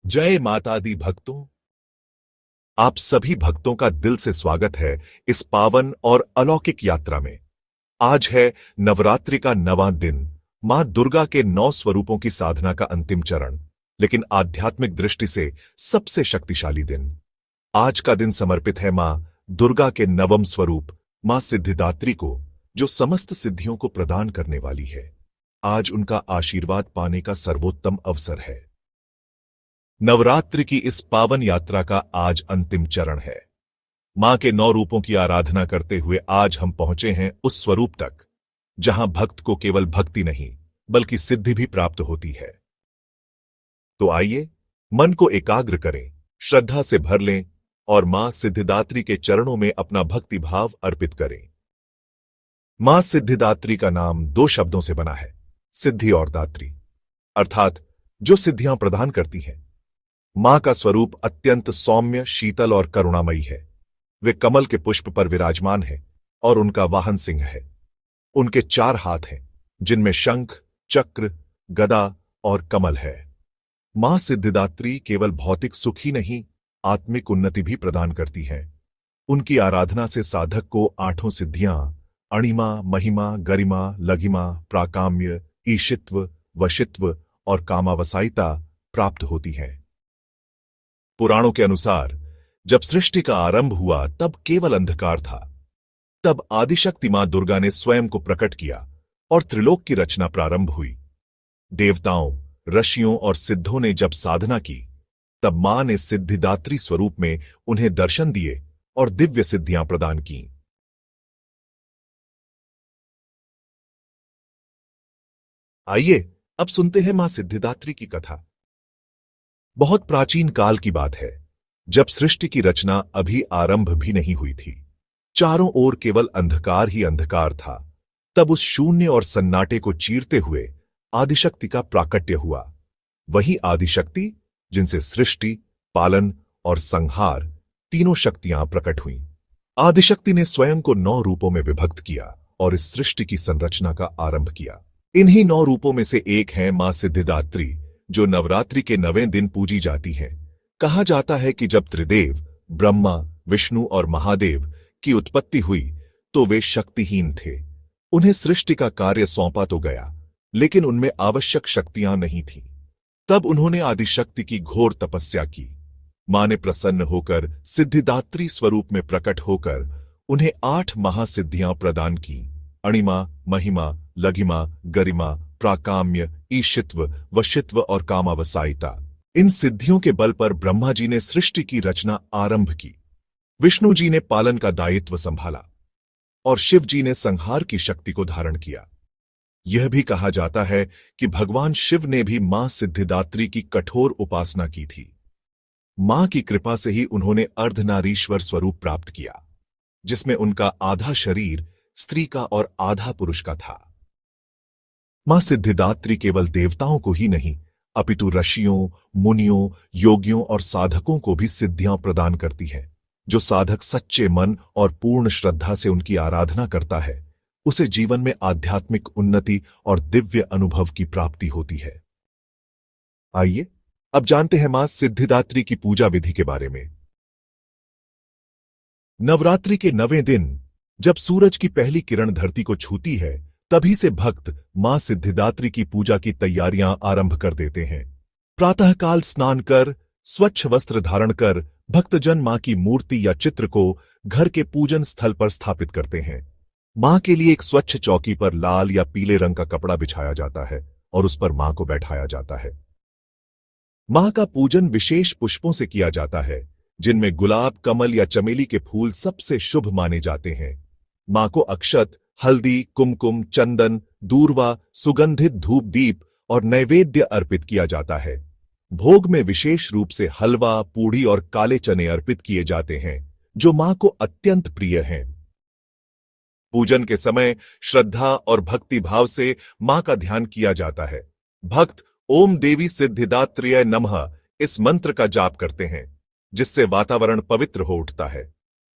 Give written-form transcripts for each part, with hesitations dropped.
जय माता दी भक्तों। आप सभी भक्तों का दिल से स्वागत है इस पावन और अलौकिक यात्रा में। आज है नवरात्रि का 9वां दिन, मां दुर्गा के 9 स्वरूपों की साधना का अंतिम चरण, लेकिन आध्यात्मिक दृष्टि से सबसे शक्तिशाली दिन। आज का दिन समर्पित है मां दुर्गा के 9वें स्वरूप मां सिद्धिदात्री को, जो समस्त सिद्धियों को प्रदान करने वाली है। आज उनका आशीर्वाद पाने का सर्वोत्तम अवसर है। नवरात्रि की इस पावन यात्रा का आज अंतिम चरण है। मां के 9 रूपों की आराधना करते हुए आज हम पहुंचे हैं उस स्वरूप तक जहां भक्त को केवल भक्ति नहीं बल्कि सिद्धि भी प्राप्त होती है। तो आइए मन को एकाग्र करें, श्रद्धा से भर लें और मां सिद्धिदात्री के चरणों में अपना भक्ति भाव अर्पित करें। मां सिद्धिदात्री का नाम 2 शब्दों से बना है, सिद्धि और दात्री, अर्थात जो सिद्धियां प्रदान करती हैं। मां का स्वरूप अत्यंत सौम्य, शीतल और करुणामयी है। वे कमल के पुष्प पर विराजमान है और उनका वाहन सिंह है। उनके 4 हाथ हैं, जिनमें शंख, चक्र, गदा और कमल है। मां सिद्धिदात्री केवल भौतिक सुख ही नहीं, आत्मिक उन्नति भी प्रदान करती हैं। उनकी आराधना से साधक को 8 सिद्धियां अणिमा, महिमा, गरिमा, लघिमा, प्राकाम्य, ईशित्व, वशित्व और कामावसायिता प्राप्त होती हैं। पुराणों के अनुसार जब सृष्टि का आरंभ हुआ तब केवल अंधकार था। तब आदिशक्ति मां दुर्गा ने स्वयं को प्रकट किया और त्रिलोक की रचना प्रारंभ हुई। देवताओं, ऋषियों और सिद्धों ने जब साधना की, तब मां ने सिद्धिदात्री स्वरूप में उन्हें दर्शन दिए और दिव्य सिद्धियां प्रदान की। आइए अब सुनते हैं मां सिद्धिदात्री की कथा। बहुत प्राचीन काल की बात है, जब सृष्टि की रचना अभी आरंभ भी नहीं हुई थी। चारों ओर केवल अंधकार ही अंधकार था। तब उस शून्य और सन्नाटे को चीरते हुए आदिशक्ति का प्राकट्य हुआ। वही आदिशक्ति जिनसे सृष्टि, पालन और संहार तीनों शक्तियां प्रकट हुईं। आदिशक्ति ने स्वयं को 9 रूपों में विभक्त किया और इस सृष्टि की संरचना का आरंभ किया। इन्हीं 9 रूपों में से एक है मां सिद्धिदात्री, जो नवरात्रि के 9वें दिन पूजी जाती हैं। कहा जाता है कि जब त्रिदेव ब्रह्मा, विष्णु और महादेव की उत्पत्ति हुई तो वे शक्तिहीन थे। उन्हें सृष्टि का कार्य सौंपा तो गया, लेकिन उनमें आवश्यक शक्तियां नहीं थीं। तब उन्होंने आदिशक्ति की घोर तपस्या की। मां ने प्रसन्न होकर सिद्धिदात्री स्वरूप में प्रकट होकर उन्हें 8 महासिद्धियां प्रदान की: अणिमा, महिमा, लघिमा, गरिमा, प्राकाम्य, ईशित्व, वशित्व और कामावसायिता। इन सिद्धियों के बल पर ब्रह्मा जी ने सृष्टि की रचना आरंभ की, विष्णु जी ने पालन का दायित्व संभाला और शिव जी ने संहार की शक्ति को धारण किया। यह भी कहा जाता है कि भगवान शिव ने भी मां सिद्धिदात्री की कठोर उपासना की थी। मां की कृपा से ही उन्होंने अर्धनारीश्वर स्वरूप प्राप्त किया, जिसमें उनका आधा शरीर स्त्री का और आधा पुरुष का था। मां सिद्धिदात्री केवल देवताओं को ही नहीं, अपितु ऋषियों, मुनियों, योगियों और साधकों को भी सिद्धियां प्रदान करती है। जो साधक सच्चे मन और पूर्ण श्रद्धा से उनकी आराधना करता है, उसे जीवन में आध्यात्मिक उन्नति और दिव्य अनुभव की प्राप्ति होती है। आइए अब जानते हैं मां सिद्धिदात्री की पूजा विधि के बारे में। नवरात्रि के 9वें दिन जब सूरज की पहली किरण धरती को छूती है, तभी से भक्त मां सिद्धिदात्री की पूजा की तैयारियां आरंभ कर देते हैं। प्रातःकाल स्नान कर, स्वच्छ वस्त्र धारण कर भक्तजन मां की मूर्ति या चित्र को घर के पूजन स्थल पर स्थापित करते हैं। मां के लिए एक स्वच्छ चौकी पर लाल या पीले रंग का कपड़ा बिछाया जाता है और उस पर मां को बैठाया जाता है। मां का पूजन विशेष पुष्पों से किया जाता है, जिनमें गुलाब, कमल या चमेली के फूल सबसे शुभ माने जाते हैं। मां को अक्षत, हल्दी, कुमकुम, चंदन, दूर्वा, सुगंधित धूप दीप और नैवेद्य अर्पित किया जाता है। भोग में विशेष रूप से हलवा, पूड़ी और काले चने अर्पित किए जाते हैं, जो मां को अत्यंत प्रिय हैं। पूजन के समय श्रद्धा और भक्ति भाव से मां का ध्यान किया जाता है। भक्त ओम देवी सिद्धिदात्रिय नमः इस मंत्र का जाप करते हैं, जिससे वातावरण पवित्र हो उठता है।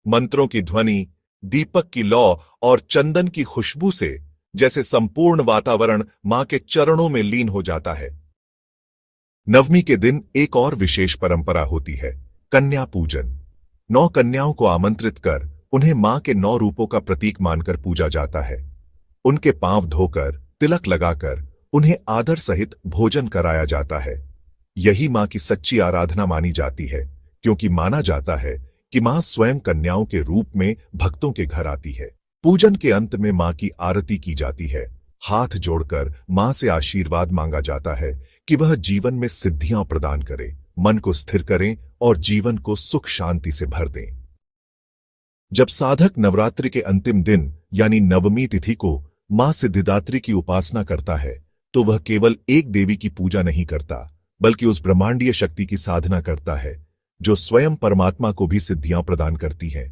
मंत्रों की ध्वनि, दीपक की लौ और चंदन की खुशबू से जैसे संपूर्ण वातावरण मां के चरणों में लीन हो जाता है। नवमी के दिन एक और विशेष परंपरा होती है, कन्या पूजन। 9 कन्याओं को आमंत्रित कर उन्हें मां के 9 रूपों का प्रतीक मानकर पूजा जाता है। उनके पांव धोकर, तिलक लगाकर उन्हें आदर सहित भोजन कराया जाता है। यही मां की सच्ची आराधना मानी जाती है, क्योंकि माना जाता है कि मां स्वयं कन्याओं के रूप में भक्तों के घर आती है। पूजन के अंत में मां की आरती की जाती है। हाथ जोड़कर मां से आशीर्वाद मांगा जाता है कि वह जीवन में सिद्धियां प्रदान करे, मन को स्थिर करें और जीवन को सुख शांति से भर दें। जब साधक नवरात्रि के अंतिम दिन यानी नवमी तिथि को मां सिद्धिदात्री की उपासना करता है, तो वह केवल एक देवी की पूजा नहीं करता, बल्कि उस ब्रह्मांडीय शक्ति की साधना करता है जो स्वयं परमात्मा को भी सिद्धियां प्रदान करती है।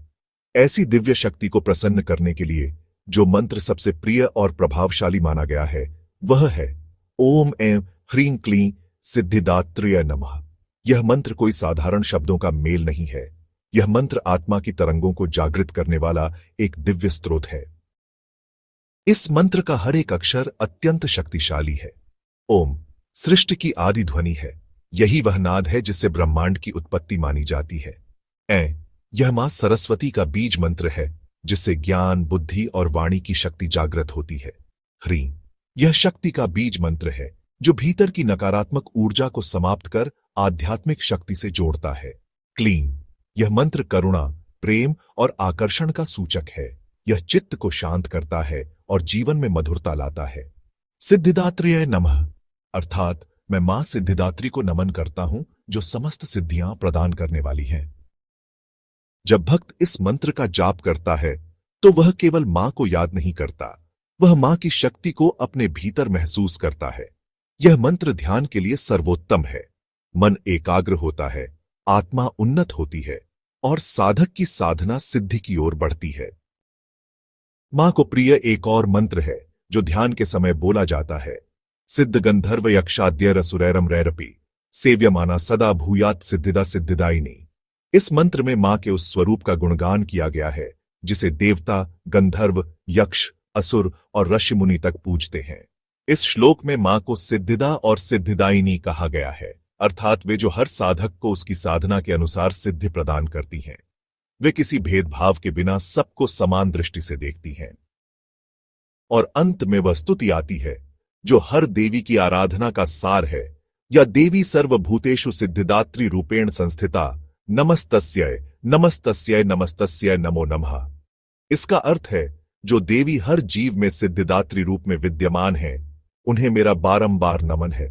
ऐसी दिव्य शक्ति को प्रसन्न करने के लिए जो मंत्र सबसे प्रिय और प्रभावशाली माना गया है वह है ओम ऐं ह्रीं क्लीं सिद्धिदात्र्यै नमः। यह मंत्र कोई साधारण शब्दों का मेल नहीं है। यह मंत्र आत्मा की तरंगों को जागृत करने वाला एक दिव्य स्रोत है। इस मंत्र का हर एक अक्षर अत्यंत शक्तिशाली है। ओम सृष्टि की आदि ध्वनि है। यही वह नाद है जिससे ब्रह्मांड की उत्पत्ति मानी जाती है। ऐं यह मां सरस्वती का बीज मंत्र है, जिससे ज्ञान, बुद्धि और वाणी की शक्ति जागृत होती है। ह्रीं यह शक्ति का बीज मंत्र है जो भीतर की नकारात्मक ऊर्जा को समाप्त कर आध्यात्मिक शक्ति से जोड़ता है। क्लीं यह मंत्र करुणा, प्रेम और आकर्षण का सूचक है। यह चित्त को शांत करता है और जीवन में मधुरता लाता है। सिद्धिदात्र्यै नमः अर्थात मैं मां सिद्धिदात्री को नमन करता हूं जो समस्त सिद्धियां प्रदान करने वाली हैं। जब भक्त इस मंत्र का जाप करता है तो वह केवल मां को याद नहीं करता, वह मां की शक्ति को अपने भीतर महसूस करता है। यह मंत्र ध्यान के लिए सर्वोत्तम है। मन एकाग्र होता है, आत्मा उन्नत होती है और साधक की साधना सिद्धि की ओर बढ़ती है। मां को प्रिय एक और मंत्र है जो ध्यान के समय बोला जाता है। सिद्ध गंधर्व यक्षाद्य रसुरैरम रैरपि सेव्यमाना सदा भूयात सिद्धिदा सिद्धिदायिनी। इस मंत्र में मां के उस स्वरूप का गुणगान किया गया है जिसे देवता, गंधर्व, यक्ष, असुर और ऋषि मुनि तक पूजते हैं। इस श्लोक में मां को सिद्धिदा और सिद्धिदायिनी कहा गया है, अर्थात वे जो हर साधक को उसकी साधना के अनुसार सिद्धि प्रदान करती हैं। वे किसी भेदभाव के बिना सबको समान दृष्टि से देखती हैं। और अंत में वह स्तुति आती है जो हर देवी की आराधना का सार है। या देवी सर्वभूतेषु सिद्धिदात्री रूपेण संस्थिता नमस्तस्यै नमस्तस्यै नमस्तस्यै नमो नमः। इसका अर्थ है जो देवी हर जीव में सिद्धिदात्री रूप में विद्यमान है, उन्हें मेरा बारंबार नमन है।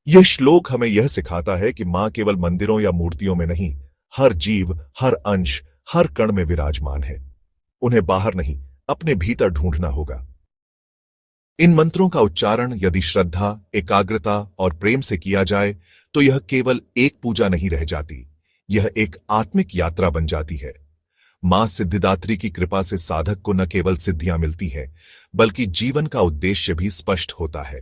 यह श्लोक हमें यह सिखाता है कि मां केवल मंदिरों या मूर्तियों में नहीं, हर जीव, हर अंश, हर कण में विराजमान है। उन्हें बाहर नहीं, अपने भीतर ढूंढना होगा। इन मंत्रों का उच्चारण यदि श्रद्धा, एकाग्रता और प्रेम से किया जाए तो यह केवल एक पूजा नहीं रह जाती, यह एक आत्मिक यात्रा बन जाती है। मां सिद्धिदात्री की कृपा से साधक को न केवल सिद्धियां मिलती हैं, बल्कि जीवन का उद्देश्य भी स्पष्ट होता है।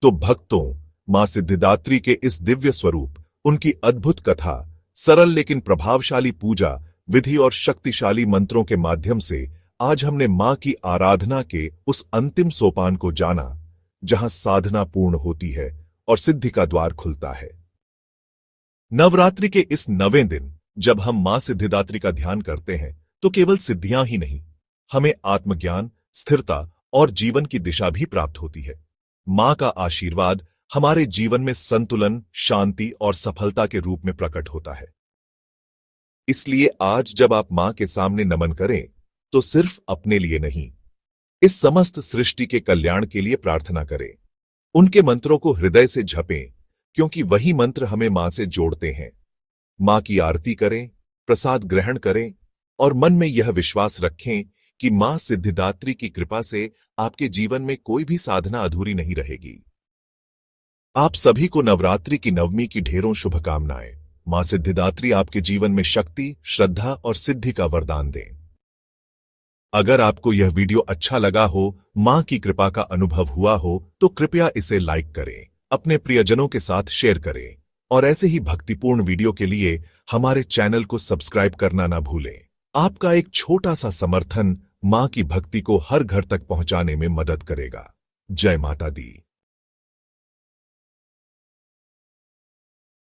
तो भक्तों, मां सिद्धिदात्री के इस दिव्य स्वरूप, उनकी अद्भुत कथा, सरल लेकिन प्रभावशाली पूजा विधि और शक्तिशाली मंत्रों के माध्यम से आज हमने मां की आराधना के उस अंतिम सोपान को जाना जहां साधना पूर्ण होती है और सिद्धि का द्वार खुलता है। नवरात्रि के इस 9वें दिन जब हम मां सिद्धिदात्री का ध्यान करते हैं तो केवल सिद्धियां ही नहीं, हमें आत्मज्ञान, स्थिरता और जीवन की दिशा भी प्राप्त होती है। मां का आशीर्वाद हमारे जीवन में संतुलन, शांति और सफलता के रूप में प्रकट होता है। इसलिए आज जब आप मां के सामने नमन करें तो सिर्फ अपने लिए नहीं, इस समस्त सृष्टि के कल्याण के लिए प्रार्थना करें। उनके मंत्रों को हृदय से जपें, क्योंकि वही मंत्र हमें मां से जोड़ते हैं। मां की आरती करें, प्रसाद ग्रहण करें और मन में यह विश्वास रखें कि मां सिद्धिदात्री की कृपा से आपके जीवन में कोई भी साधना अधूरी नहीं रहेगी। आप सभी को नवरात्रि की नवमी की ढेरों शुभकामनाएं। मां सिद्धिदात्री आपके जीवन में शक्ति, श्रद्धा और सिद्धि का वरदान दें। अगर आपको यह वीडियो अच्छा लगा हो, मां की कृपा का अनुभव हुआ हो, तो कृपया इसे लाइक करें, अपने प्रियजनों के साथ शेयर करें और ऐसे ही भक्तिपूर्ण वीडियो के लिए हमारे चैनल को सब्सक्राइब करना ना भूलें। आपका एक छोटा सा समर्थन मां की भक्ति को हर घर तक पहुंचाने में मदद करेगा। जय माता दी।